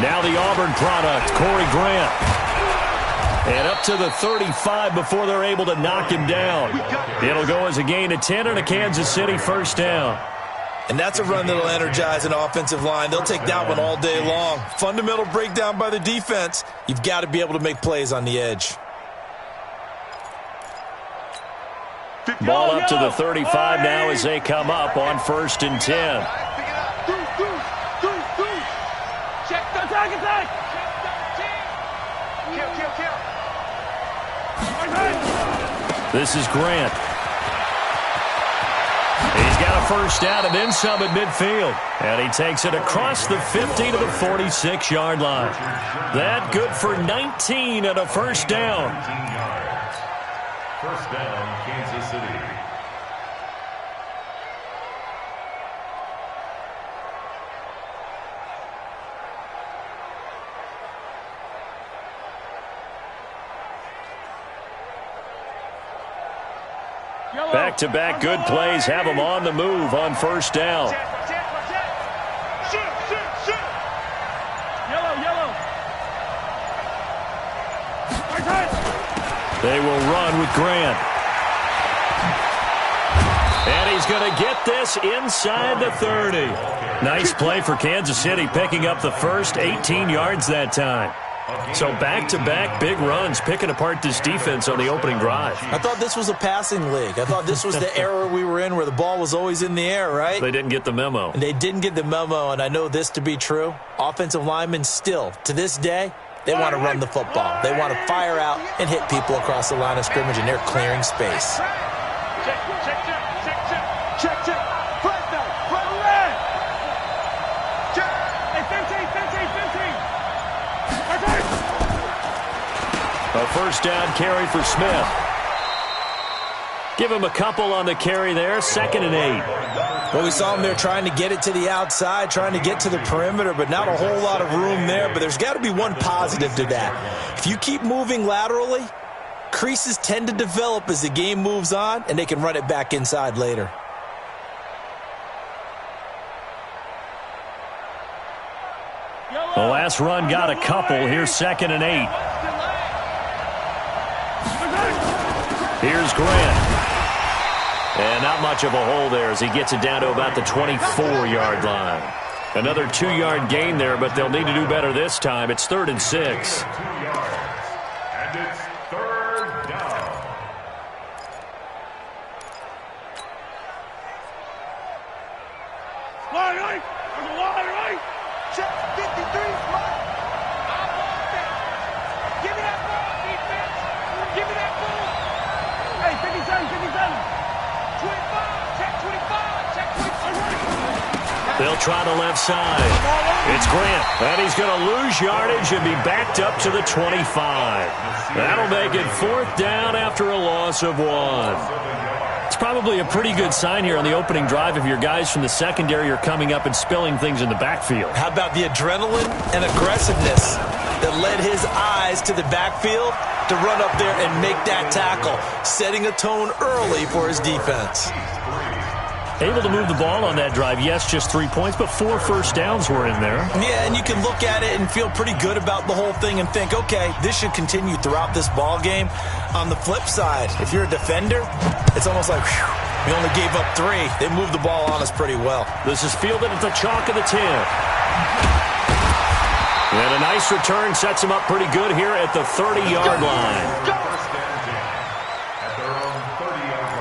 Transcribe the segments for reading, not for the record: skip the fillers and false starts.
Now the Auburn product, Corey Grant. And up to the 35 before they're able to knock him down. It'll go as a gain of 10 and a Kansas City first down. And that's a run that'll energize an offensive line. They'll take that one all day long. Fundamental breakdown by the defense. You've got to be able to make plays on the edge. Ball up to the 35 now as they come up on 1st and 10. This is Grant. He's got a first down and then some at midfield. And he takes it across the 50 to the 46-yard line. That good for 19 and a first down. First down, Kansas City. Back-to-back good plays have them on the move on first down. They will run with Grant. And he's going to get this inside the 30. Nice play for Kansas City, picking up the first 18 yards that time. So back-to-back big runs, picking apart this defense on the opening drive. I thought this was a passing league. I thought this was the era we were in where the ball was always in the air, right? They didn't get the memo. And they didn't get the memo, and I know this to be true. Offensive linemen still, to this day, they want to run the football. They want to fire out and hit people across the line of scrimmage, and they're clearing space. A first down carry for Smith. Give him a couple on the carry there. 2nd and 8. Well, we saw him there trying to get it to the outside, trying to get to the perimeter, but not a whole lot of room there. But there's got to be one positive to that. If you keep moving laterally, creases tend to develop as the game moves on, and they can run it back inside later. The last run got a couple. Here's 2nd and 8. Here's Grant. And not much of a hole there as he gets it down to about the 24-yard line. Another 2-yard gain there, but they'll need to do better this time. It's 3rd and 6. And it's 3rd down. Check 53, slide. I want that. Give me that ball, defense. Give me that ball. Hey, 57, 57. 25, check 25, check 25. They'll try the left side. It's Grant. And he's going to lose yardage and be backed up to the 25. That'll make it 4th down after a loss of 1. It's probably a pretty good sign here on the opening drive if your guys from the secondary are coming up and spilling things in the backfield. How about the adrenaline and aggressiveness that led his eyes to the backfield to run up there and make that tackle, setting a tone early for his defense. Able to move the ball on that drive. Yes, just 3 points, but 4 first downs were in there. Yeah, and you can look at it and feel pretty good about the whole thing and think, okay, this should continue throughout this ball game. On the flip side, if you're a defender, it's almost like, whew, we only gave up 3. They moved the ball on us pretty well. This is fielded at the chalk of the 10. And a nice return sets him up pretty good here at the 30-yard line. First down, 10 at their own 30-yard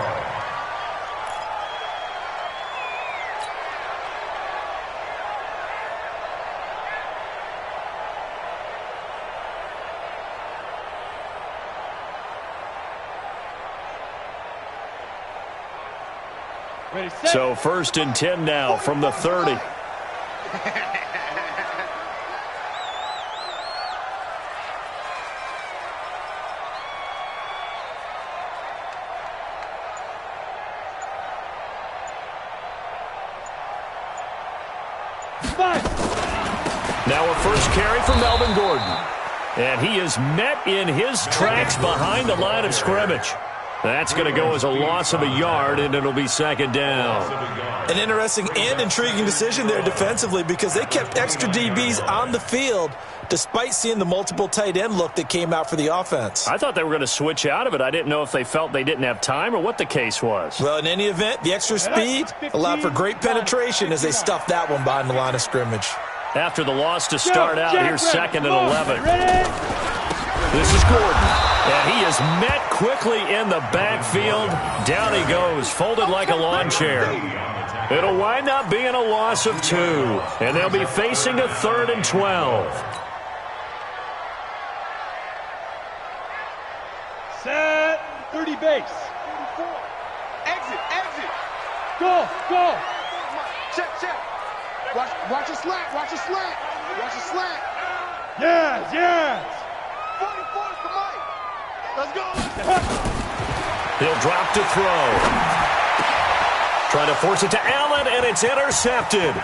line. So 1st and 10 now from the 30. Now a first carry for Melvin Gordon. And he is met in his tracks behind the line of scrimmage. That's going to go as a loss of a yard, and it'll be second down. An interesting and intriguing decision there defensively because they kept extra DBs on the field despite seeing the multiple tight end look that came out for the offense. I thought they were going to switch out of it. I didn't know if they felt they didn't have time or what the case was. Well, in any event, the extra speed allowed for great penetration as they stuffed that one behind the line of scrimmage. After the loss to start out, here's second and 11. This is Gordon, and he is met quickly in the backfield. Down he goes, folded like a lawn chair. It'll wind up being a loss of 2, and they'll be facing a 3rd and 12. Set. 30 base. 34. Exit. Go. Check. Watch a slant. Watch a slant. Yes. 44 is the mic. Let's go. He'll drop to throw. Trying to force it to Allen, and it's intercepted.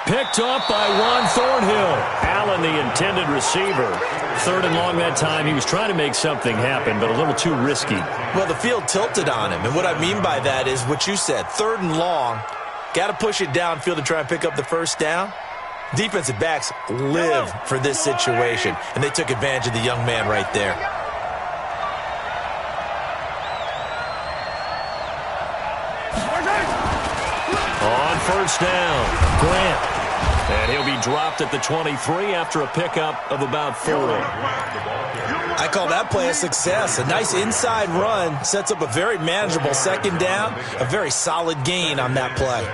Picked up by Juan Thornhill. Allen, the intended receiver. 3rd and long that time. He was trying to make something happen, but a little too risky. Well, the field tilted on him, and what I mean by that is what you said, 3rd and long. Got to push it downfield to try and pick up the first down. Defensive backs live for this situation, and they took advantage of the young man right there. On first down, Grant. And he'll be dropped at the 23 after a pickup of about 4. I call that play a success. A nice inside run sets up a very manageable second down, a very solid gain on that play.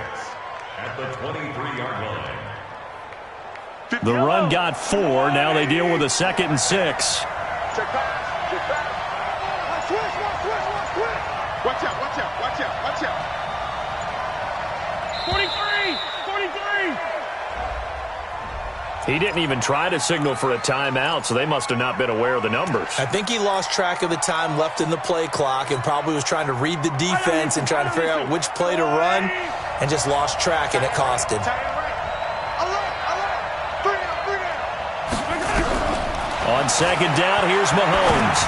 At the 23-yard line. The run got 4. Now they deal with a 2nd and 6. Check pass. Switch. Watch out. 43. He didn't even try to signal for a timeout, so they must have not been aware of the numbers. I think he lost track of the time left in the play clock and probably was trying to read the defense and trying to figure out which play to run and just lost track, and it cost him. On second down, here's Mahomes.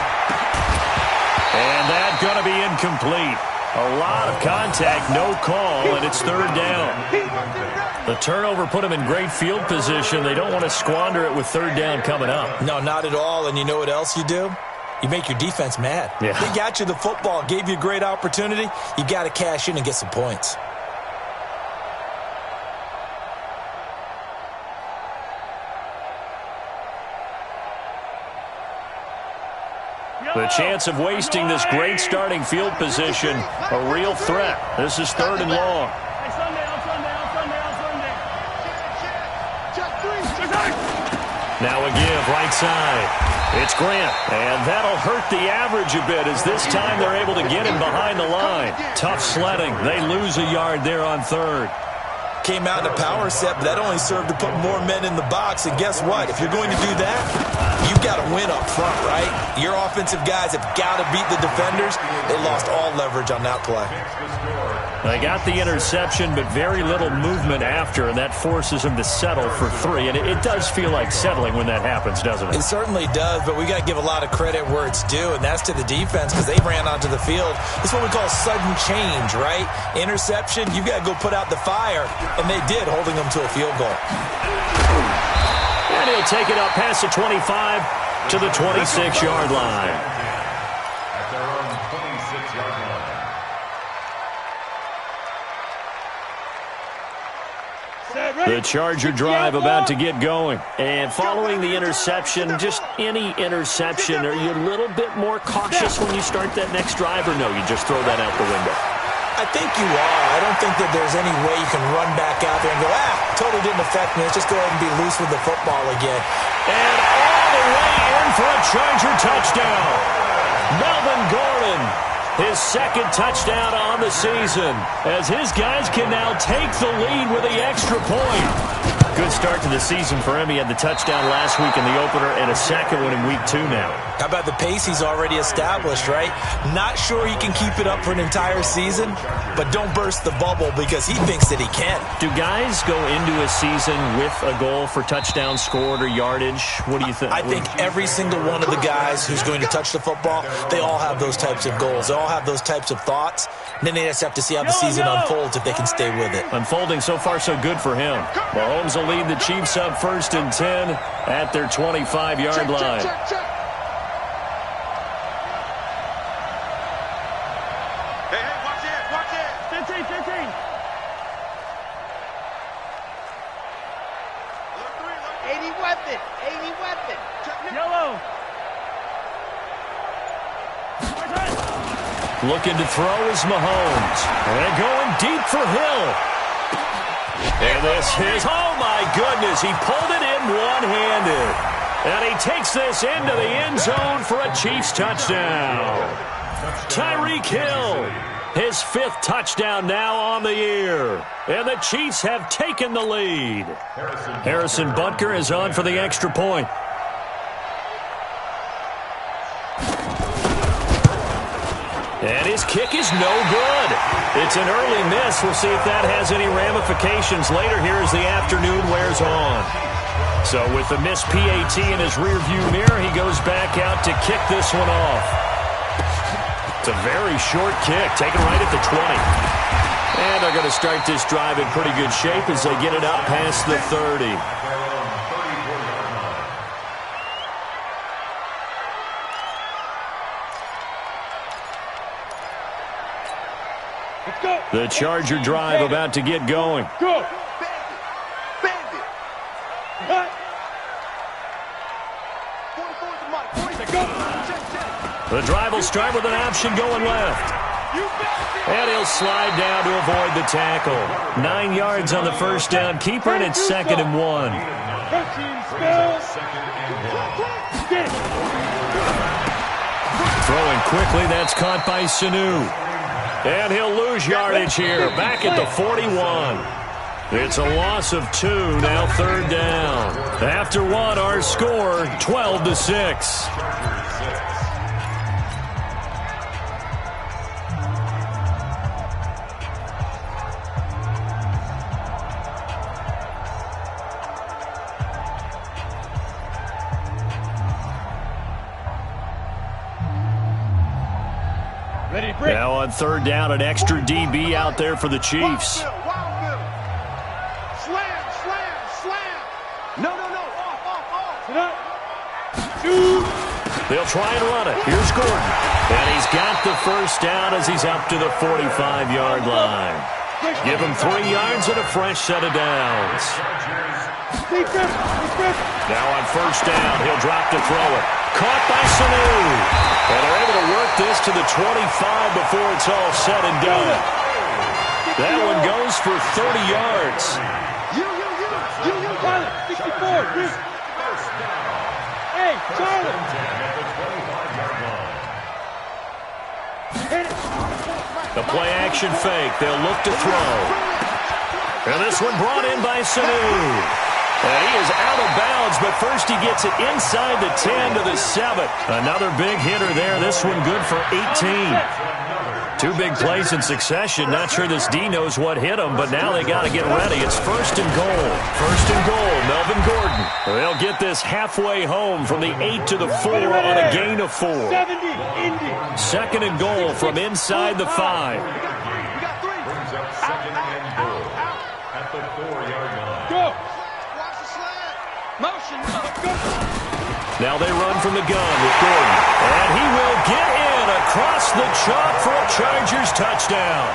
And that's going to be incomplete. A lot of contact, no call, and it's 3rd down. The turnover put them in great field position. They don't want to squander it with 3rd down coming up. No, not at all. And you know what else you do? You make your defense mad. Yeah. They got you the football, gave you a great opportunity. You got to cash in and get some points. The chance of wasting this great starting field position, a real threat. This is 3rd and long. Now a give, right side. It's Grant, and that'll hurt the average a bit as this time they're able to get him behind the line. Tough sledding. They lose a yard there on 3rd. Came out in a power set, but that only served to put more men in the box. And guess what? If you're going to do that, you've got to win up front, right? Your offensive guys have got to beat the defenders. They lost all leverage on that play. They got the interception, but very little movement after, and that forces them to settle for 3. And it does feel like settling when that happens, doesn't it? It certainly does, but we got to give a lot of credit where it's due, and that's to the defense because they ran onto the field. It's what we call sudden change, right? Interception, you've got to go put out the fire, and they did, holding them to a field goal. And he'll take it up past the 25 to the 26-yard line. At their own 26-yard line. The Charger drive about to get going. And following the interception, just any interception, are you a little bit more cautious when you start that next drive, or no, you just throw that out the window? I think you are. I don't think that there's any way you can run back out there and go, totally didn't affect me. Let's just go ahead and be loose with the football again. And all the way in for a Charger touchdown. Melvin Gordon, his 2nd touchdown on the season, as his guys can now take the lead with the extra point. Good start to the season for him. He had the touchdown last week in the opener and a 2nd one in week 2 now. How about the pace he's already established, right? Not sure he can keep it up for an entire season, but don't burst the bubble because he thinks that he can. Do guys go into a season with a goal for touchdowns scored or yardage? What do you think? I think every single one of the guys who's going to touch the football, they all have those types of goals. They all all have those types of thoughts. And then they just have to see how the season unfolds if they can stay with it. Unfolding so far so good for him. Mahomes will lead the Chiefs up 1st and 10 at their 25-yard line. Check. Hey, watch it. 15. 80 weapon. Yellow. Looking to throw is Mahomes. And going deep for Hill. And this is, oh my goodness, he pulled it in one-handed. And he takes this into the end zone for a Chiefs touchdown. Tyreek Hill, his 5th touchdown now on the year. And the Chiefs have taken the lead. Harrison Butker is on for the extra point. And his kick is no good. It's an early miss. We'll see if that has any ramifications later here as the afternoon wears on. So with the missed PAT in his rearview mirror, he goes back out to kick this one off. It's a very short kick, taken right at the 20. And they're going to start this drive in pretty good shape as they get it up past the 30. The Charger drive about to get going. Go. Bandit. Cut. 44 is the mic. 40. Check. The drive will start with an option going left. And he'll slide down to avoid the tackle. 9 yards on the first down keeper, and it's 2nd and 1. Throwing quickly, that's caught by Sanu. And he'll lose yardage here, back at the 41. It's a loss of 2, now 3rd down. After 1, our score, 12-6. Now on 3rd down, an extra DB out there for the Chiefs. Slam. No. Off. They'll try and run it. Here's Gordon. And he's got the first down as he's up to the 45-yard line. Give him 3 yards and a fresh set of downs. Now on 1st down, he'll drop to throw it. Caught by Sanu. And they're able to work this to the 25 before it's all said and done. That one goes for 30 yards. Pilot, 64. Hey, Charlie. The play action fake. They'll look to throw. And this one brought in by Sanu. And he is out of bounds, but first he gets it inside the 10 to the 7. Another big hitter there. This one good for 18. 2 big plays in succession. Not sure this D knows what hit him, but now they got to get ready. It's 1st and goal. 1st and goal, Melvin Gordon. They'll get this halfway home from the 8 to the 4 on a gain of 4. 2nd and goal from inside the 5. We got 3. Brings up 2nd and goal at the 4-yard line. Go. Motion. Now they run from the gun with Gordon. And he will get in across the chalk for a Chargers touchdown.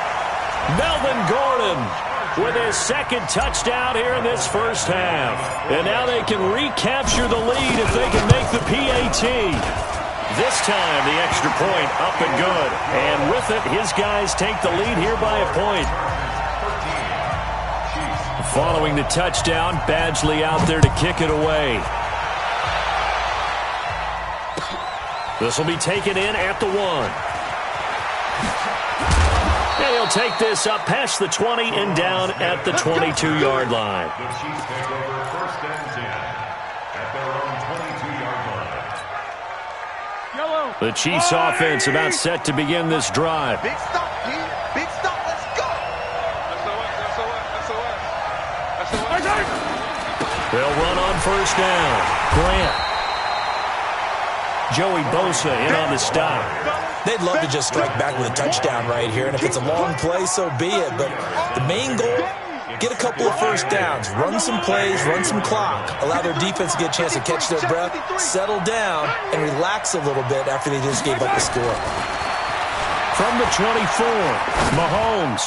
Melvin Gordon with his 2nd touchdown here in this first half. And now they can recapture the lead if they can make the PAT. This time the extra point up and good. And with it, his guys take the lead here by a point. Following the touchdown, Badgley out there to kick it away. This will be taken in at the 1. And he'll take this up past the 20 and down at the 22-yard line. The Chiefs take over 1st and 10 at their own 22-yard line. The Chiefs offense about set to begin this drive. Big stop, kid. Big stop. Let's go. They'll run on 1st down. Grant. Joey Bosa in on the stop. They'd love to just strike back with a touchdown right here, and if it's a long play, so be it. But the main goal, get a couple of first downs, run some plays, run some clock, allow their defense to get a chance to catch their breath, settle down, and relax a little bit after they just gave up the score. From the 24, Mahomes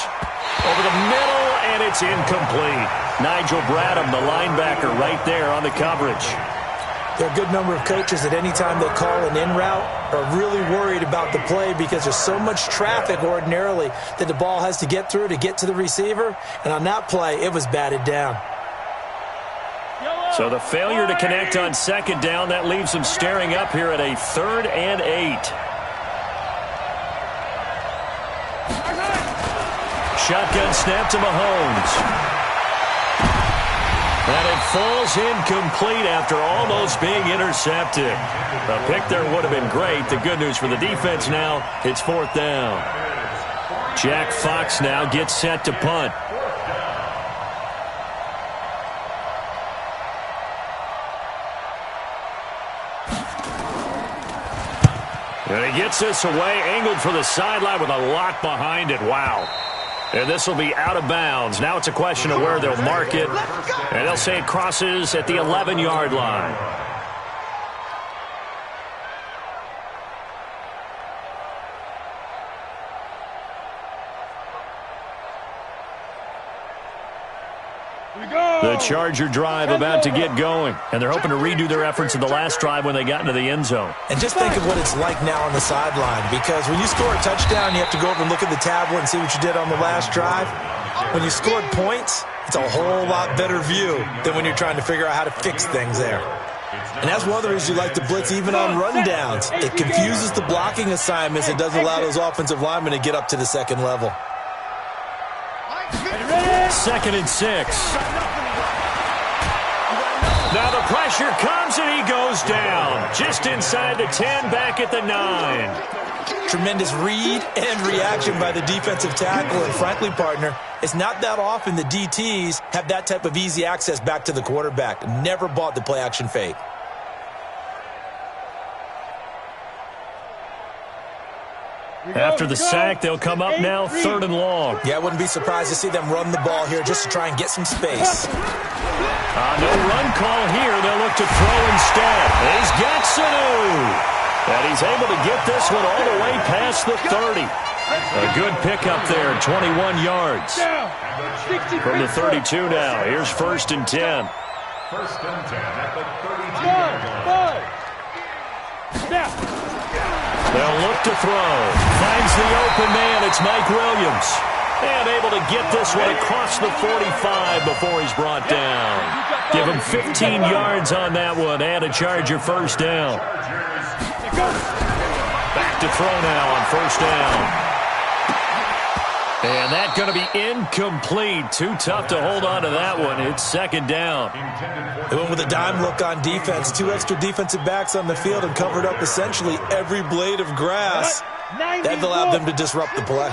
over the middle, and it's incomplete. Nigel Bradham, the linebacker, right there on the coverage. There are a good number of coaches at any time they call an in route are really worried about the play because there's so much traffic ordinarily that the ball has to get through to get to the receiver. And on that play, it was batted down. So the failure to connect on second down, that leaves them staring up here at a 3rd and 8. Shotgun snap to Mahomes. And it falls incomplete after almost being intercepted. A pick there would have been great. The good news for the defense now, it's 4th down. Jack Fox now gets set to punt. And he gets this away, angled for the sideline with a lot behind it. Wow. And this will be out of bounds. Now it's a question of where they'll mark it. And they'll say it crosses at the 11-yard line. The Charger drive about to get going. And they're hoping to redo their efforts in the last drive when they got into the end zone. And just think of what it's like now on the sideline. Because when you score a touchdown, you have to go over and look at the tablet and see what you did on the last drive. When you scored points, it's a whole lot better view than when you're trying to figure out how to fix things there. And that's one of the reasons you like to blitz even on rundowns. It confuses the blocking assignments. It doesn't allow those offensive linemen to get up to the second level. 2nd and 6. Now the pressure comes and he goes down. Just inside the 10, back at the 9. Tremendous read and reaction by the defensive tackle. And frankly, partner, it's not that often the DTs have that type of easy access back to the quarterback. Never bought the play-action fake. After the sack, they'll come up now 3rd and long. Yeah, I wouldn't be surprised to see them run the ball here just to try and get some space. No run call here. They'll look to throw instead. He's got Sanu. And he's able to get this one all the way past the 30. A good pickup there, 21 yards. From the 32 now. Here's 1st and 10. 1st and 10 at the 32-yard line. They'll look to throw. Finds the open man. It's Mike Williams. And able to get this one across the 45 before he's brought down. Give him 15 yards on that one and a Charger 1st down. Back to throw now on 1st down. And that's going to be incomplete. Too tough to hold on to that one. It's 2nd down. They went with a dime look on defense. 2 extra defensive backs on the field and covered up essentially every blade of grass. That allowed them to disrupt the play.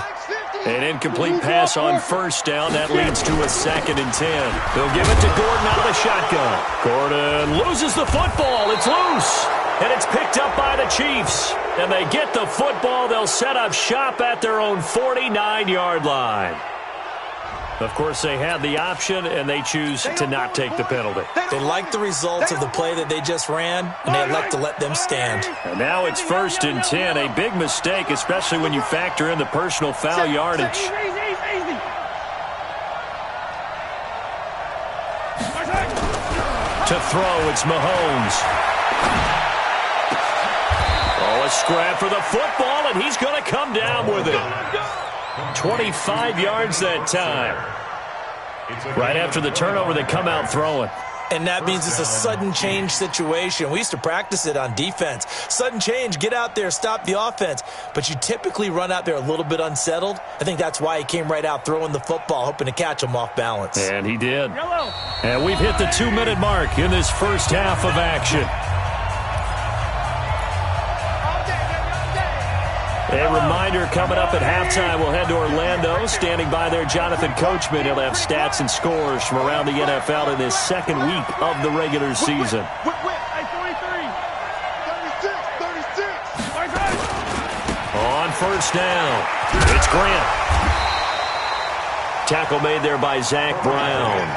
An incomplete pass on 1st down. That leads to a 2nd and 10. They'll give it to Gordon out of the shotgun. Gordon loses the football. It's loose. And it's picked up by the Chiefs. And they get the football. They'll set up shop at their own 49-yard line. Of course, they had the option, and they choose to not take the penalty. They like the results of the play that they just ran, and they elect to let them stand. And now it's 1st and 10. A big mistake, especially when you factor in the personal foul yardage. To throw, it's Mahomes. A scrap for the football, and he's going to come down with it. 25 yards that time. Right after the turnover, they come out throwing. And that means it's a sudden change situation. We used to practice it on defense. Sudden change, get out there, stop the offense. But you typically run out there a little bit unsettled. I think that's why he came right out throwing the football, hoping to catch him off balance. And he did. And we've hit the 2-minute mark in this first half of action. A reminder, coming up at halftime, we'll head to Orlando. Standing by there, Jonathan Coachman. He'll have stats and scores from around the NFL in his 2nd week of the regular season. On first down. It's Grant. Tackle made there by Zach Brown.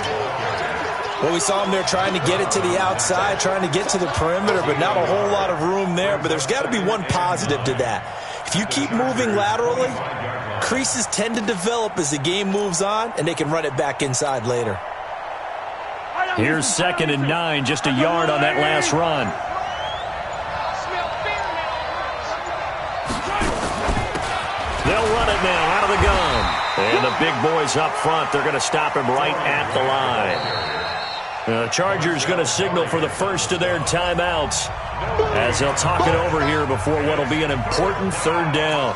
Well, we saw him there trying to get it to the outside, trying to get to the perimeter, but not a whole lot of room there. But there's got to be one positive to that. If you keep moving laterally, creases tend to develop as the game moves on, and they can run it back inside later. Here's 2nd and 9, just a yard on that last run. They'll run it now out of the gun. And the big boys up front, they're going to stop him right at the line. The Chargers going to signal for the first of their timeouts as they'll talk it over here before what will be an important 3rd down.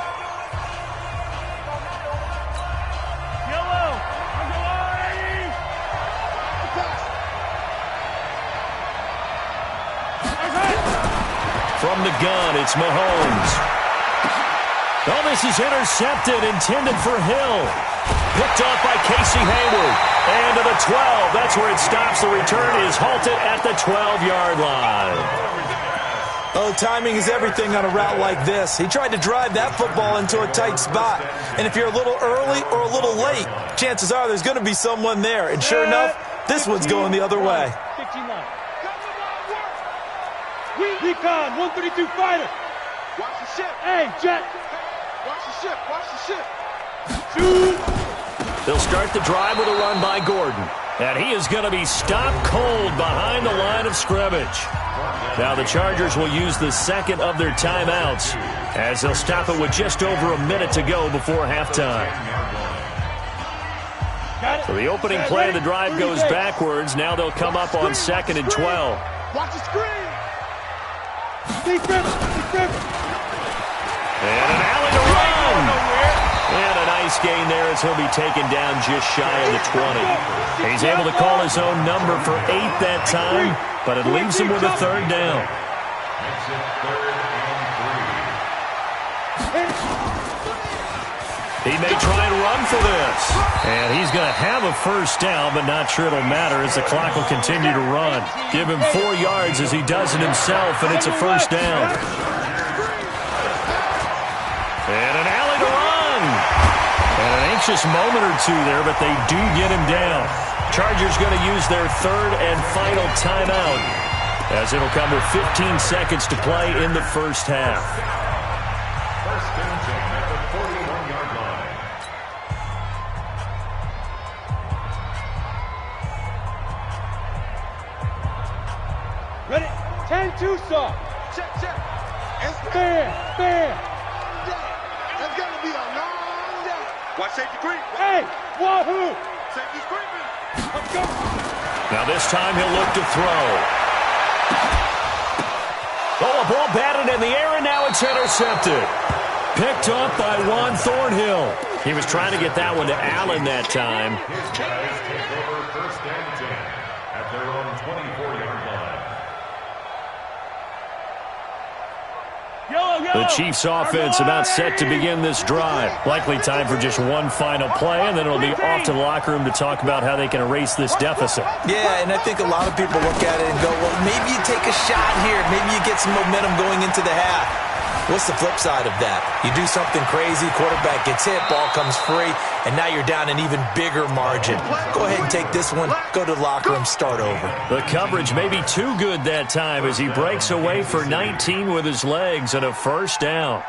From the gun, it's Mahomes. Oh, this is intercepted, intended for Hill. Picked off by Casey Hayward. And to the 12. That's where it stops. The return is halted at the 12-yard line. Oh, timing is everything on a route like this. He tried to drive that football into a tight spot. And if you're a little early or a little late, chances are there's going to be someone there. And sure enough, this one's going the other way. Recon, 132 fighter. Watch the ship. Hey, Jet. Watch the ship. Watch the ship. Shoot. They'll start the drive with a run by Gordon. And he is going to be stopped cold behind the line of scrimmage. Now the Chargers will use the 2nd of their timeouts as they'll stop it with just over a minute to go before halftime. So the opening play of the drive goes backwards. Now they'll come up on 2nd and 12. Watch the screen. Defense. And an alley to run. And a nice gain there as he'll be taken down just shy of the 20. He's able to call his own number for 8 that time, but it leaves him with a 3rd down. He may try and run for this. And he's going to have a first down, but not sure it'll matter as the clock will continue to run. Give him 4 yards as he does it himself, and it's a first down. And an alley to run. And an anxious moment or two there, but they do get him down. Chargers going to use their 3rd and final timeout as it'll come with 15 seconds to play in the first half. First and 10 at the 41-yard line. Ready? 10-2 saw. Check. And Bam. That's going to be a long day. Watch safety creep. Hey, wahoo. Safety's creeping. Let's go. Now this time he'll look to throw. Oh, a ball batted in the air, and now it's intercepted. Picked up by Juan Thornhill. He was trying to get that one to Allen that time. His guys take over 1st and 10 at their own 24-yard line. The Chiefs offense about set to begin this drive. Likely time for just one final play, and then it'll be off to the locker room to talk about how they can erase this deficit. Yeah, and I think a lot of people look at it and go, well, maybe you take a shot here. Maybe you get some momentum going into the half. What's the flip side of that? You do something crazy, quarterback gets hit, ball comes free, and now you're down an even bigger margin. Go ahead and take this one, go to the locker room, start over. The coverage may be too good that time as he breaks away for 19 with his legs and a first down.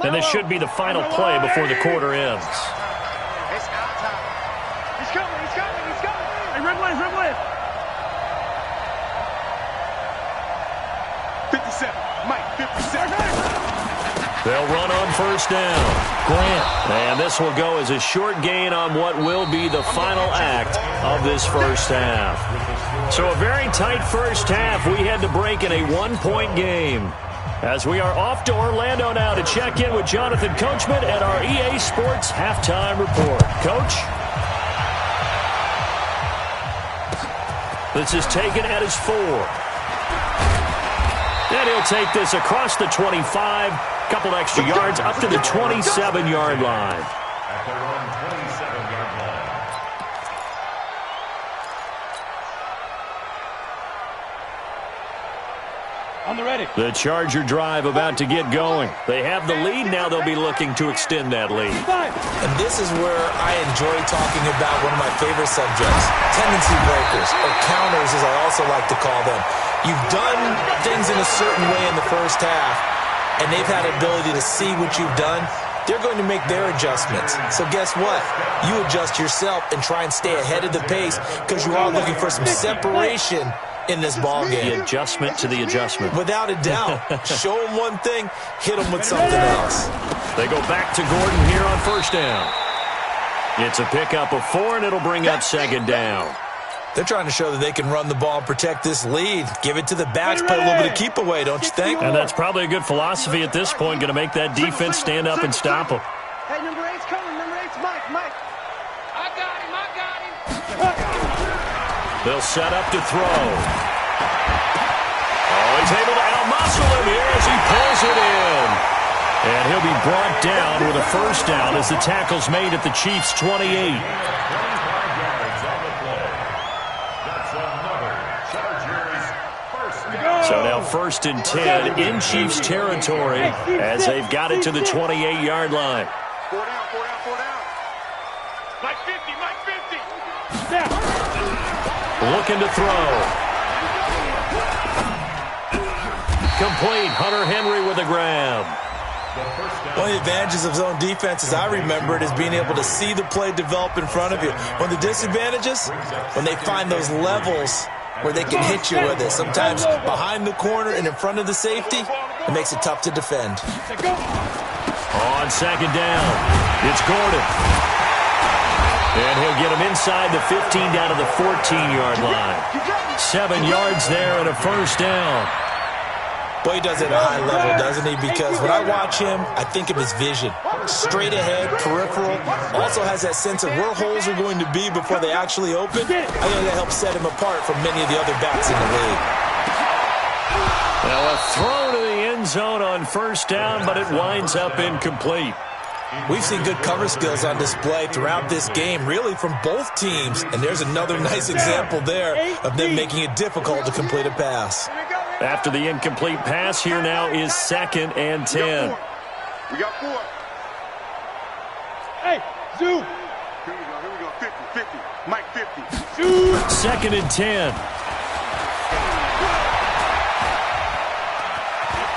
And this should be the final play before the quarter ends. It's our time. He's coming. Hey, red wave. 57. Mike, 57. They'll run on first down. Grant. And this will go as a short gain on what will be the final act of this first half. So a very tight first half. We had to break in a 1-point game. As we are off to Orlando now to check in with Jonathan Coachman at our EA Sports Halftime Report. Coach? This is taken at his 4. And he'll take this across the 25. Couple extra yards up to the 27-yard line. At their own 27-yard line. On the ready. The Charger drive about to get going. They have the lead. Now they'll be looking to extend that lead. And this is where I enjoy talking about one of my favorite subjects, tendency breakers, or counters as I also like to call them. You've done things in a certain way in the first half, and they've had ability to see what you've done. They're going to make their adjustments. So guess what? You adjust yourself and try and stay ahead of the pace because you are looking for some separation in this ball game. The adjustment to the adjustment. Without a doubt. Show them one thing, hit them with something else. They go back to Gordon here on first down. It's a pickup of 4, and it'll bring up second down. They're trying to show that they can run the ball and protect this lead. Give it to the backs, play a little bit of keep away, don't you think? And that's probably a good philosophy at this point, going to make that defense stand up and stop them. Hey, number 8's coming. Number 8's Mike. I got him. They'll set up to throw. Oh, he's able to outmuscle him here as he pulls it in. And he'll be brought down with a first down as the tackle's made at the Chiefs' 28. So now 1st and 10 in Chiefs territory as they've got it to the 28-yard line. 4 down. Mike 50. Looking to throw. Complete. Hunter Henry with a grab. One of the advantages of zone defense, as I remember it, is being able to see the play develop in front of you. One of the disadvantages, when they find those levels where they can hit you with it. Sometimes behind the corner and in front of the safety, it makes it tough to defend. On second down, it's Gordon. And he'll get him inside the 15 down to the 14-yard line. 7 yards there and a first down. Boy, he does it at a high level, doesn't he? Because when I watch him, I think of his vision. Straight ahead, peripheral. Also has that sense of where holes are going to be before they actually open. I think that helps set him apart from many of the other backs in the league. Now a throw to the end zone on first down, but it winds up incomplete. We've seen good cover skills on display throughout this game, really from both teams. And there's another nice example there of them making it difficult to complete a pass. After the incomplete pass, here now is 2nd and 10. We got 4. Hey, Zoo. Here we go. 50. Mike 50. 2nd and 10.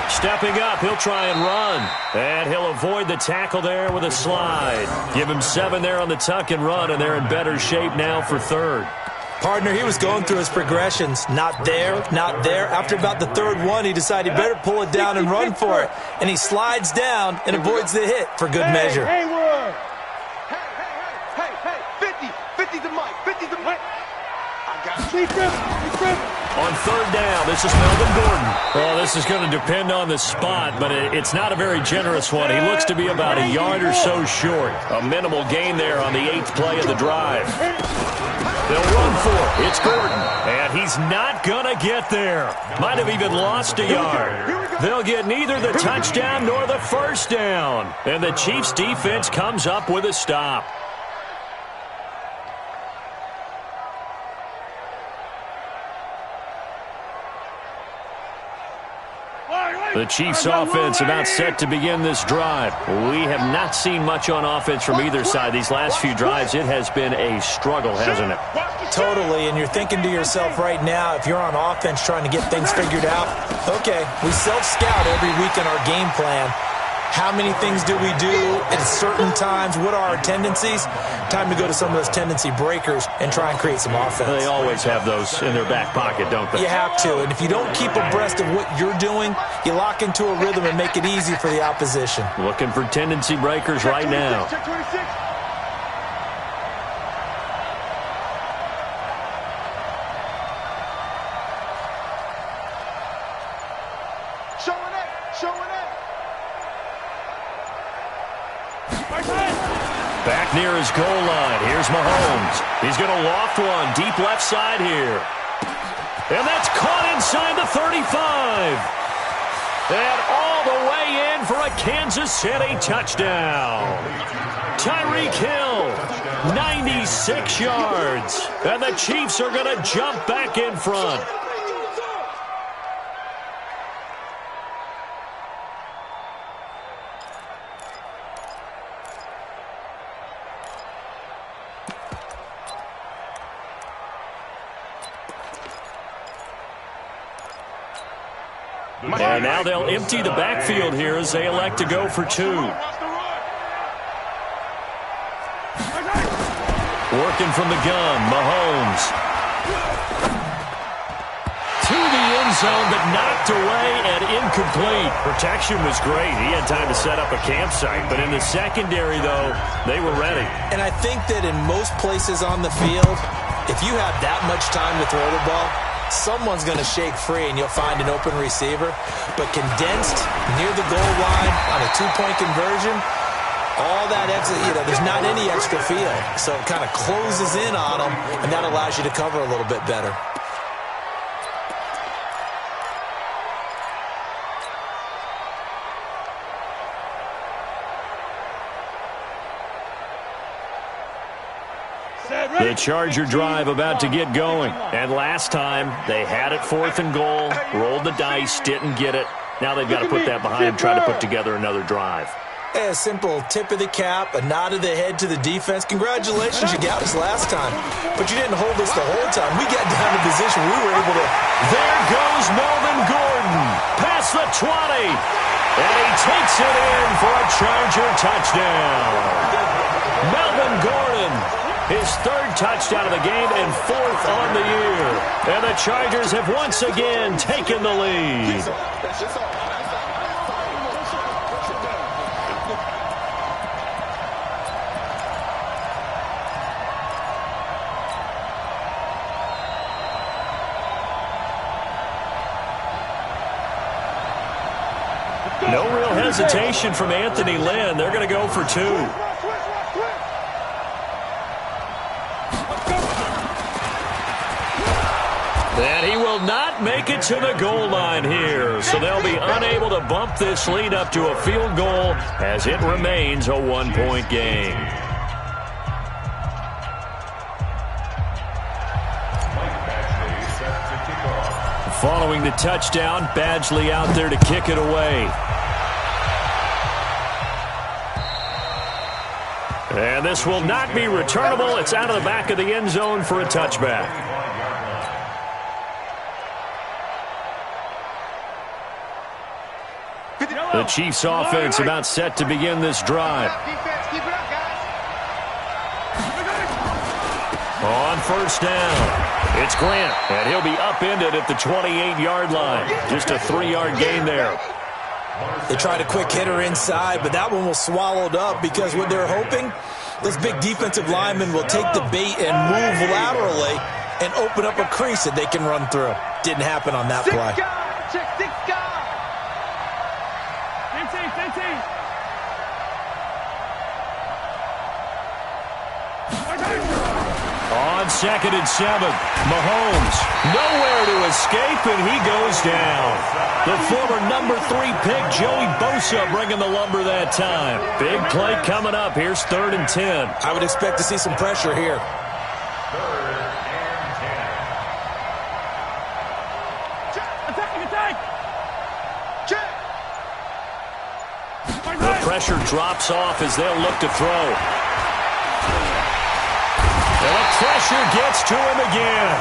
Stepping up, he'll try and run. And he'll avoid the tackle there with a slide. Give him 7 there on the tuck and run, and they're in better shape now for 3rd. Partner, he was going through his progressions. Not there. After about the 3rd one, he decided he better pull it down and run for it. And he slides down and avoids the hit for good measure. Hey, Wood. Hey, 50 to Mike. 50 to Mike. I got you. On 3rd down, this is Melvin Gordon. Well, this is going to depend on the spot, but it's not a very generous one. He looks to be about a yard or so short. A minimal gain there on the 8th play of the drive. They'll run for it. It's Gordon, and he's not going to get there. Might have even lost a yard. They'll get neither the touchdown nor the first down. And the Chiefs' defense comes up with a stop. The Chiefs' offense about set to begin this drive. We have not seen much on offense from either side. These last few drives, it has been a struggle, hasn't it? Totally, and you're thinking to yourself right now, if you're on offense trying to get things figured out, okay, we self-scout every week in our game plan. How many things do we do at certain times? What are our tendencies? Time to go to some of those tendency breakers and try and create some offense. They always have those in their back pocket, don't they? You have to, and if you don't keep abreast of what you're doing, you lock into a rhythm and make it easy for the opposition. Looking for tendency breakers right now. Check 26. Showing it. Back near his goal line. Here's Mahomes. He's going to loft one deep left side here. And that's caught inside the 35. And all the way in for a Kansas City touchdown. Tyreek Hill, 96 yards. And the Chiefs are going to jump back in front. And now they'll empty the backfield here as they elect to go for 2. Working from the gun, Mahomes. To the end zone, but knocked away and incomplete. Protection was great. He had time to set up a campsite. But in the secondary, though, they were ready. And I think that in most places on the field, if you have that much time to throw the ball, someone's going to shake free and you'll find an open receiver. But condensed near the goal line on a 2-point conversion, all that extra, there's not any extra field. So it kind of closes in on them, and that allows you to cover a little bit better. The Charger drive about to get going. And last time, they had it 4th and goal, rolled the dice, didn't get it. Now they've got to put that behind them, try to put together another drive. A simple tip of the cap, a nod of the head to the defense. Congratulations, you got us last time. But you didn't hold us the whole time. We got down to position we were able to... There goes Melvin Gordon. Past the 20. And he takes it in for a Charger touchdown. Melvin Gordon, his 3rd touchdown of the game and 4th on the year. And the Chargers have once again taken the lead. No real hesitation from Anthony Lynn. They're going to go for 2. And he will not make it to the goal line here. So they'll be unable to bump this lead up to a field goal as it remains a 1-point game. Following the touchdown, Badgley out there to kick it away. And this will not be returnable. It's out of the back of the end zone for a touchback. The Chiefs offense about set to begin this drive. On 1st down, it's Grant, and he'll be upended at the 28-yard line. Just a 3-yard gain there. They tried a quick hitter inside, but that one was swallowed up because what they're hoping, this big defensive lineman will take the bait and move laterally and open up a crease that they can run through. Didn't happen on that play. On 2nd and 7, Mahomes nowhere to escape, and he goes down. The former number 3 pick, Joey Bosa, bringing the lumber that time. Big play coming up. Here's 3rd and 10. I would expect to see some pressure here. 3rd and 10. The pressure drops off as they'll look to throw. And the pressure gets to him again.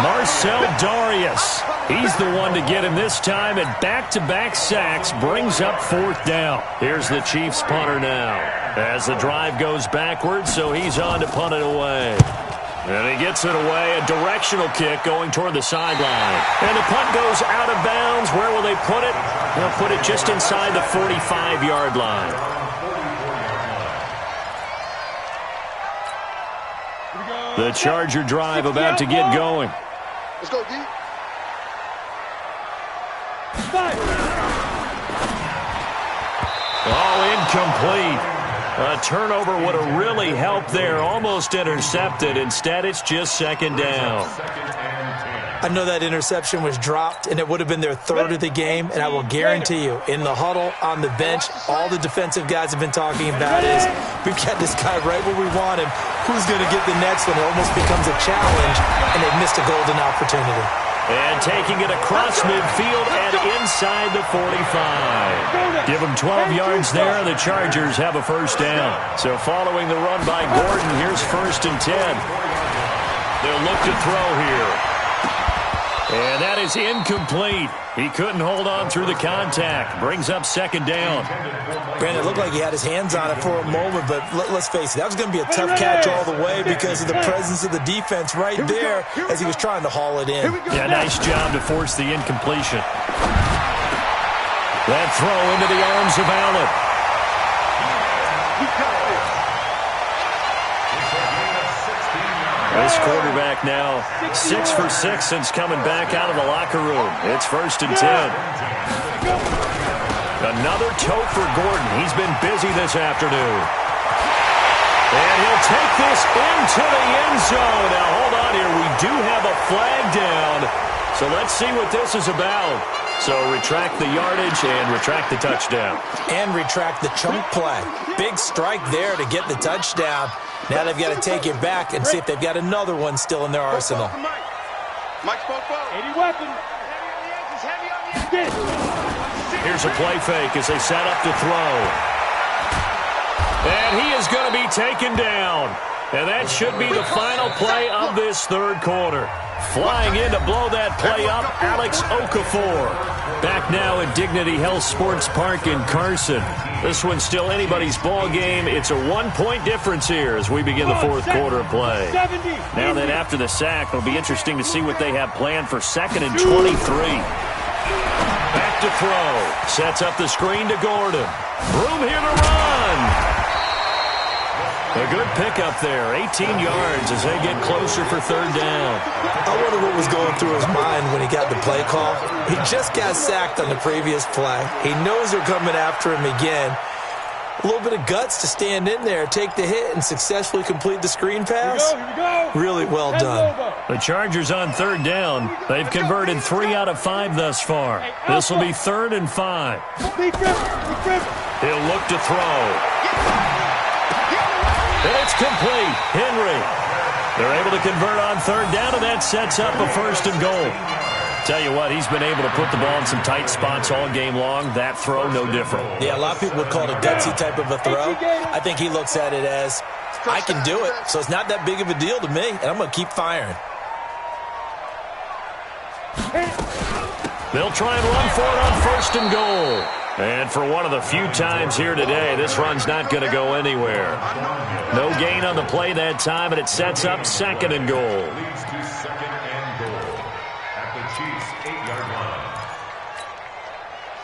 Marcel Darius. He's the one to get him this time, and back-to-back sacks brings up 4th down. Here's the Chiefs punter now. As the drive goes backwards, so he's on to punt it away. And he gets it away, a directional kick going toward the sideline. And the punt goes out of bounds. Where will they put it? They'll put it just inside the 45-yard line. The Charger drive about to get going. Let's go, D. Oh, incomplete. A turnover would have really helped there. Almost intercepted. Instead, it's just 2nd down. I know that interception was dropped, and it would have been their 3rd of the game, and I will guarantee you, in the huddle, on the bench, all the defensive guys have been talking about is, we've got this guy right where we want him. Who's going to get the next one? It almost becomes a challenge, and they've missed a golden opportunity. And taking it across midfield and inside the 45. Give them 12 yards there, and the Chargers have a 1st down. So following the run by Gordon, here's 1st and 10. They'll look to throw here. And that is incomplete. He couldn't hold on through the contact. Brings up second down. Brandon, it looked like he had his hands on it for a moment, but let's face it, that was going to be a tough catch all the way because of the presence of the defense right there as he was trying to haul it in. Yeah, nice job to force the incompletion. That throw into the arms of Allen. This quarterback now 6 for 6 since coming back out of the locker room. It's 1st and 10. Another tote for Gordon. He's been busy this afternoon. And he'll take this into the end zone. Now, hold on here. We do have a flag down. So let's see what this is about. So retract the yardage and retract the touchdown. And retract the chunk play. Big strike there to get the touchdown. Now they've got to take it back and see if they've got another one still in their arsenal. Mike spoke well. 80 weapon. Here's a play fake as they set up to throw. And he is going to be taken down. And that should be the final play of this third quarter. Flying in to blow that play up, Alex Okafor. Back now at Dignity Health Sports Park in Carson. This one's still anybody's ball game. It's a 1-point difference here as we begin the fourth quarter of play. Now then, after the sack, it'll be interesting to see what they have planned for 2nd and 23. Back to throw. Sets up the screen to Gordon. Room here to run. A good pickup there, 18 yards as they get closer for 3rd down. I wonder what was going through his mind when he got the play call. He just got sacked on the previous play. He knows they're coming after him again. A little bit of guts to stand in there, take the hit, and successfully complete the screen pass. Here we go. Really well done. The Chargers on 3rd down. They've converted 3 out of 5 thus far. This will be 3rd and 5. He'll look to throw. And it's complete. Henry. They're able to convert on 3rd down, and that sets up a 1st and goal. Tell you what, he's been able to put the ball in some tight spots all game long. That throw, no different. Yeah, a lot of people would call it a gutsy type of a throw. I think he looks at it as, I can do it, so it's not that big of a deal to me, and I'm going to keep firing. They'll try and run for it on 1st and goal. And for one of the few times here today, this run's not going to go anywhere. No gain on the play that time, and it sets up 2nd and goal. Leads to 2nd and goal at the Chiefs' 8-yard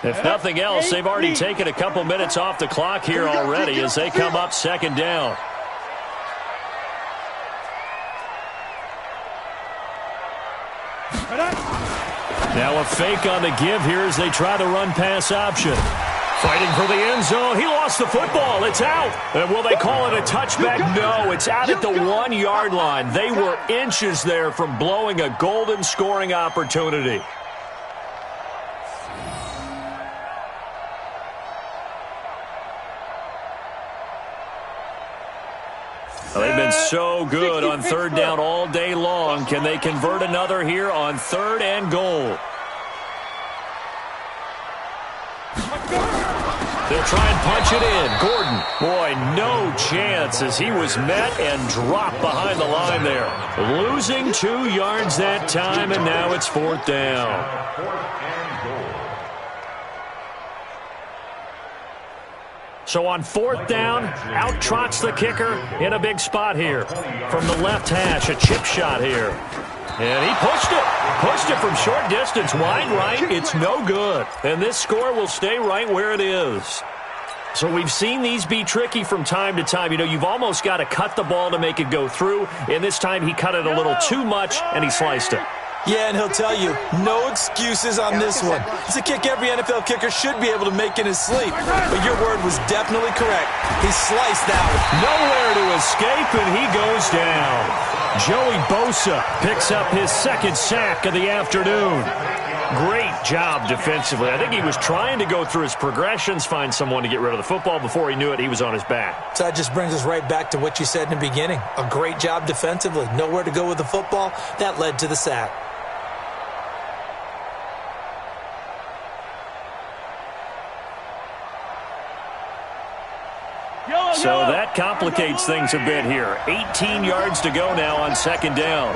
line. If nothing else, they've already taken a couple minutes off the clock here already as they come up 2nd down. Now a fake on the give here as they try the run-pass option. Fighting for the end zone. He lost the football. It's out. And will they call it a touchback? No, it's out at the 1-yard line. They were inches there from blowing a golden scoring opportunity. They've been so good on 3rd down all day long. Can they convert another here on 3rd and goal? They'll try and punch it in. Gordon, boy, no chance as he was met and dropped behind the line there. Losing 2 yards that time, and now it's 4th down. 4th and goal. So on 4th down, out trots the kicker in a big spot here. From the left hash, a chip shot here. And he pushed it from short distance, wide right. It's no good. And this score will stay right where it is. So we've seen these be tricky from time to time. You know, you've almost got to cut the ball to make it go through. And this time he cut it a little too much, and he sliced it. Yeah, and he'll tell you, no excuses on this one. It's a kick every NFL kicker should be able to make in his sleep. But your word was definitely correct. He sliced that one. Nowhere to escape, and he goes down. Joey Bosa picks up his 2nd sack of the afternoon. Great job defensively. I think he was trying to go through his progressions, find someone to get rid of the football. Before he knew it, he was on his back. So that just brings us right back to what you said in the beginning. A great job defensively. Nowhere to go with the football. That led to the sack. So that complicates things a bit here. 18 yards to go now on 2nd down.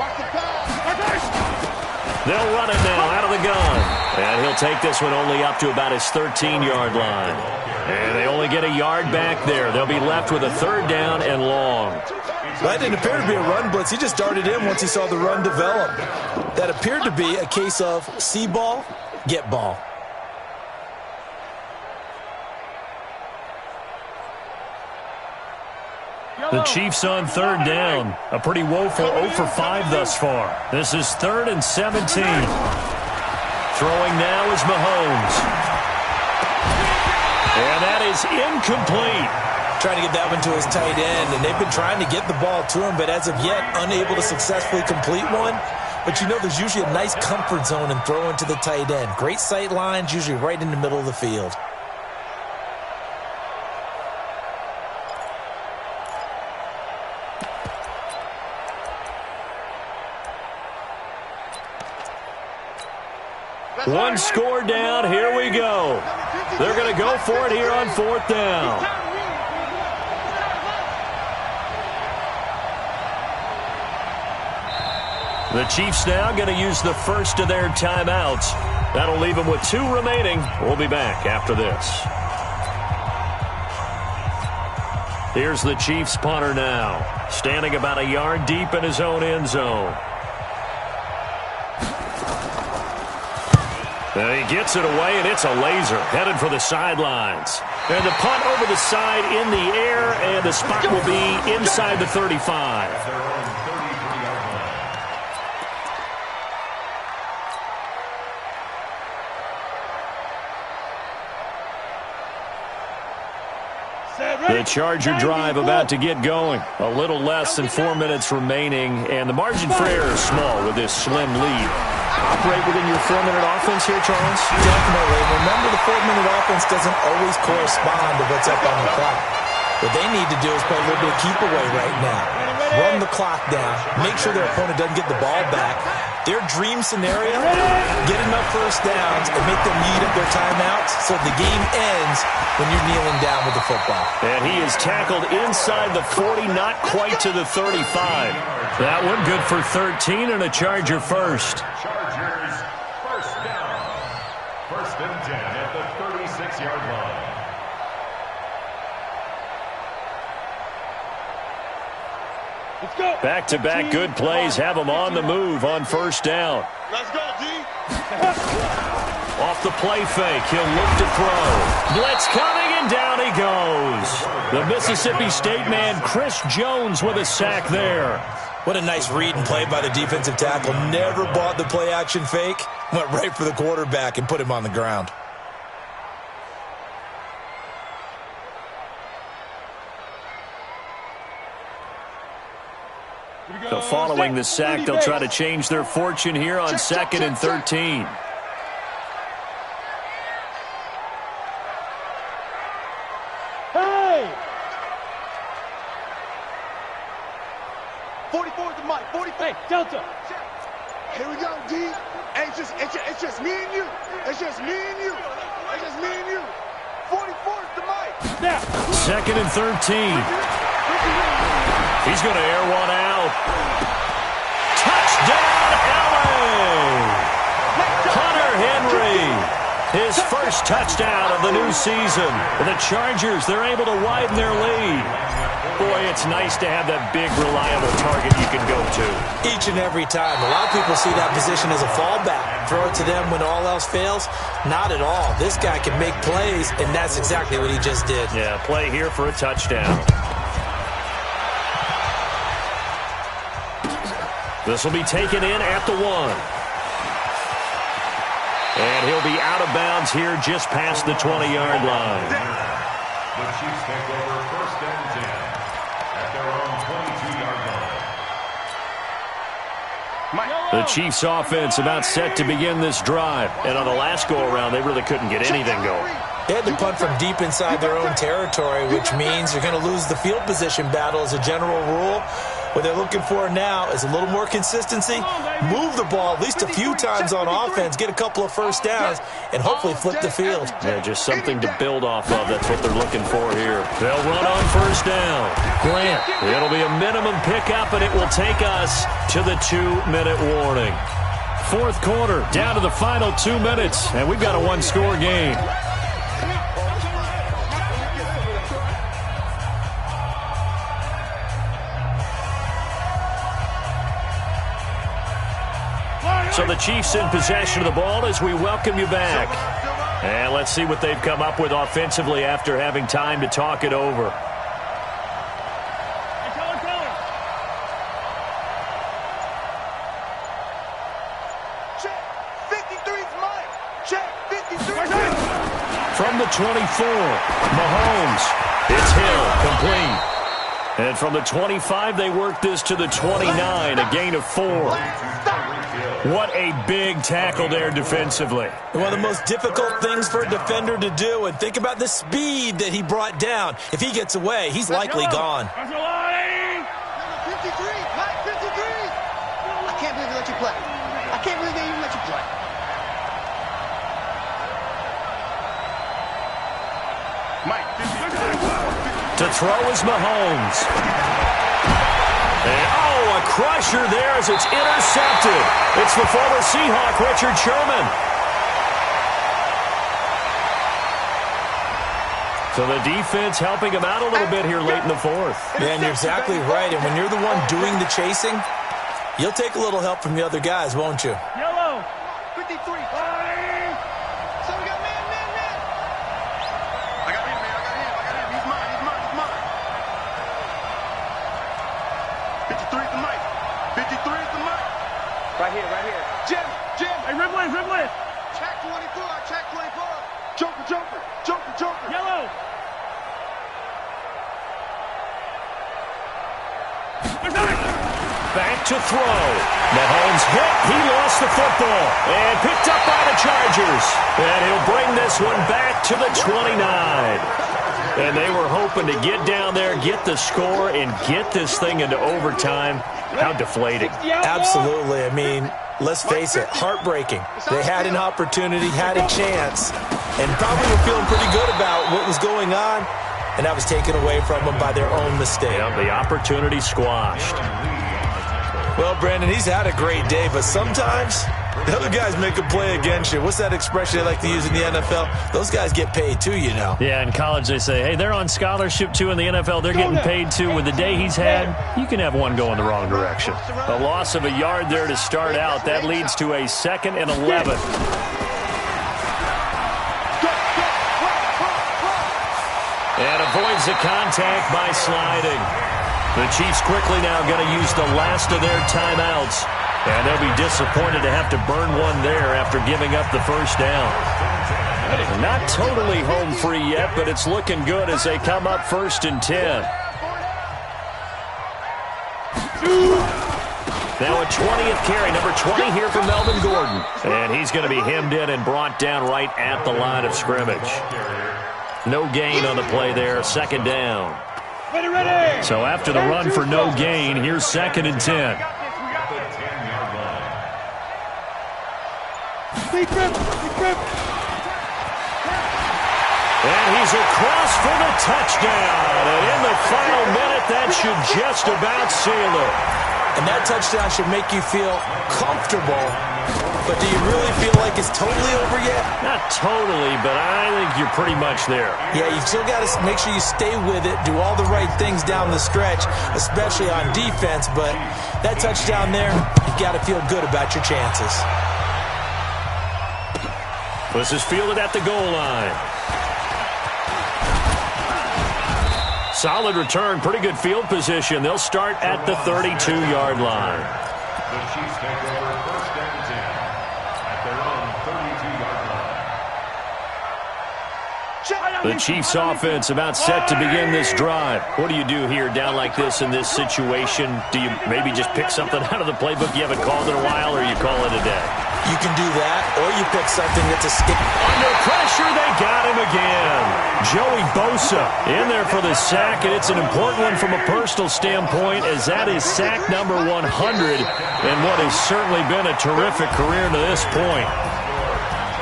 They'll run it now out of the gun. And he'll take this one only up to about his 13-yard line. And they only get a yard back there. They'll be left with a 3rd down and long. That didn't appear to be a run blitz. He just darted in once he saw the run develop. That appeared to be a case of see ball, get ball. The Chiefs on 3rd down. A pretty woeful 0 for 5 thus far. This is 3rd and 17. Throwing now is Mahomes. And that is incomplete. Trying to get that one to his tight end, and they've been trying to get the ball to him, but as of yet, unable to successfully complete one. But you know there's usually a nice comfort zone in throwing to the tight end. Great sight lines, usually right in the middle of the field. One score down. Here we go. They're going to go for it here on 4th down. The Chiefs now going to use the first of their timeouts. That'll leave them with 2 remaining. We'll be back after this. Here's the Chiefs punter now, standing about a yard deep in his own end zone. And he gets it away, and it's a laser headed for the sidelines. And the punt over the side in the air, and the spot will be inside the 35. The Charger drive about to get going. A little less than 4 minutes remaining, and the margin for error is small with this slim lead. Operate within your 4-minute offense here, Charles? Definitely. Remember, the 4-minute offense doesn't always correspond to what's up on the clock. What they need to do is play a little bit of keep away right now. Run the clock down. Make sure their opponent doesn't get the ball back. Their dream scenario, get enough first downs and make them eat up their timeouts so the game ends when you're kneeling down with the football. And he is tackled inside the 40, not quite to the 35. That one good for 13 and a Charger first. Chargers, 1st down. 1st and 10 at the 36-yard line. Let's go. Back-to-back good plays have him on the move on 1st down. Let's go, D. Off the play fake, he'll look to throw. Blitz coming, and down he goes. The Mississippi State man, Chris Jones, with a sack there. What a nice read and play by the defensive tackle. Never bought the play-action fake. Went right for the quarterback and put him on the ground. So following the sack, they'll try to change their fortune here on 2nd and 13. Hey! 44 is the mic. 44. Hey, Delta. Here we go, D. Hey, it's just me and you. It's just me and you. It's just me and you. 44 is the mic. Now. 2nd and 13. He's going to air one out. Touchdown, LA! Hunter Henry, his first touchdown of the new season. The Chargers, they're able to widen their lead. Boy, it's nice to have that big, reliable target you can go to. Each and every time. A lot of people see that position as a fallback. Throw it to them when all else fails. Not at all. This guy can make plays, and that's exactly what he just did. Yeah, play here for a touchdown. This will be taken in at the 1. And he'll be out of bounds here just past the 20-yard line. The Chiefs take over 1st and 10 at their own 22-yard line. The Chiefs offense about set to begin this drive. And on the last go-around, they really couldn't get anything going. They had to punt from deep inside their own territory, which means you're going to lose the field position battle as a general rule. What they're looking for now is a little more consistency, move the ball at least a few times on offense, get a couple of first downs, and hopefully flip the field. Yeah, just something to build off of. That's what they're looking for here. They'll run on 1st down. Grant, it'll be a minimum pickup, and it will take us to the 2-minute warning. fourth quarter, down to the final 2 minutes, and we've got a one-score game. So the Chiefs in possession of the ball as we welcome you back. And let's see what they've come up with offensively after having time to talk it over. Check. 53's mine. Check. 53. From the 24, Mahomes. It's Hill, complete. And from the 25, they work this to the 29, a gain of 4. What a big tackle there defensively. One of the most difficult things for a defender to do, and think about the speed that he brought down. If he gets away, he's likely gone. 53, Mike, 53. I can't believe they let you play. I can't believe they even let you play. Mike, 53. To throw is Mahomes. And, oh, a crusher there as it's intercepted. It's the former Seahawk, Richard Sherman. So the defense helping him out a little bit here late in the fourth. Yeah, and you're exactly right. And when you're the one doing the chasing, you'll take a little help from the other guys, won't you? Yellow. 53. So we got man. I got him, man. I got him. He's mine. 53 is the mic. 53 is the mic. Right here. Jim. Hey, Ripley. Check 24. Joker. Yellow. Back to throw. Mahomes hit. He lost the football. And picked up by the Chargers. And he'll bring this one back to the 29. And they were hoping to get down there, get the score, and get this thing into overtime. How deflating. Absolutely. I mean, let's face it, heartbreaking. They had an opportunity, had a chance, and probably were feeling pretty good about what was going on, and that was taken away from them by their own mistake. Yeah, the opportunity squashed. Well, Brandon, he's had a great day, but sometimes the other guys make a play against you. What's that expression they like to use in the NFL? Those guys get paid too, you know. Yeah, in college they say, hey, they're on scholarship too. In the NFL, they're getting paid too. With the day he's had, you can have one go in the wrong direction. A loss of a yard there to start out. That leads to a 2nd and 11. And avoids the contact by sliding. The Chiefs quickly now going to use the last of their timeouts. And they'll be disappointed to have to burn one there after giving up the first down. Not totally home free yet, but it's looking good as they come up 1st and 10. Now a 20th carry, number 20 here for Melvin Gordon. And he's going to be hemmed in and brought down right at the line of scrimmage. No gain on the play there, 2nd down. Ready. So after the run for no gain, here's 2nd and 10. And he's across for the touchdown. And in the final minute, that should just about seal it. And that touchdown should make you feel comfortable. But do you really feel like it's totally over yet? Not totally, but I think you're pretty much there. Yeah, you've still got to make sure you stay with it, do all the right things down the stretch, especially on defense. But that touchdown there, you've got to feel good about your chances. This is fielded at the goal line. Solid return, pretty good field position. They'll start at the 32-yard line. The Chiefs take over 1st and 10 at their own 32-yard line. The Chiefs offense about set to begin this drive. What do you do here down like this in this situation? Do you maybe just pick something out of the playbook you haven't called in a while, or you call it a day? You can do that, or you pick something that's a stick. Under pressure, they got him again. Joey Bosa in there for the sack, and it's an important one from a personal standpoint, as that is sack number 100, and what has certainly been a terrific career to this point.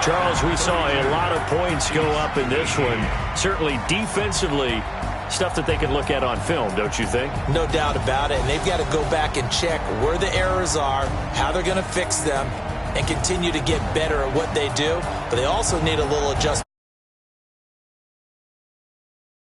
Charles, we saw a lot of points go up in this one. Certainly defensively, stuff that they can look at on film, don't you think? No doubt about it, and they've got to go back and check where the errors are, how they're going to fix them, and continue to get better at what they do, but they also need a little adjustment.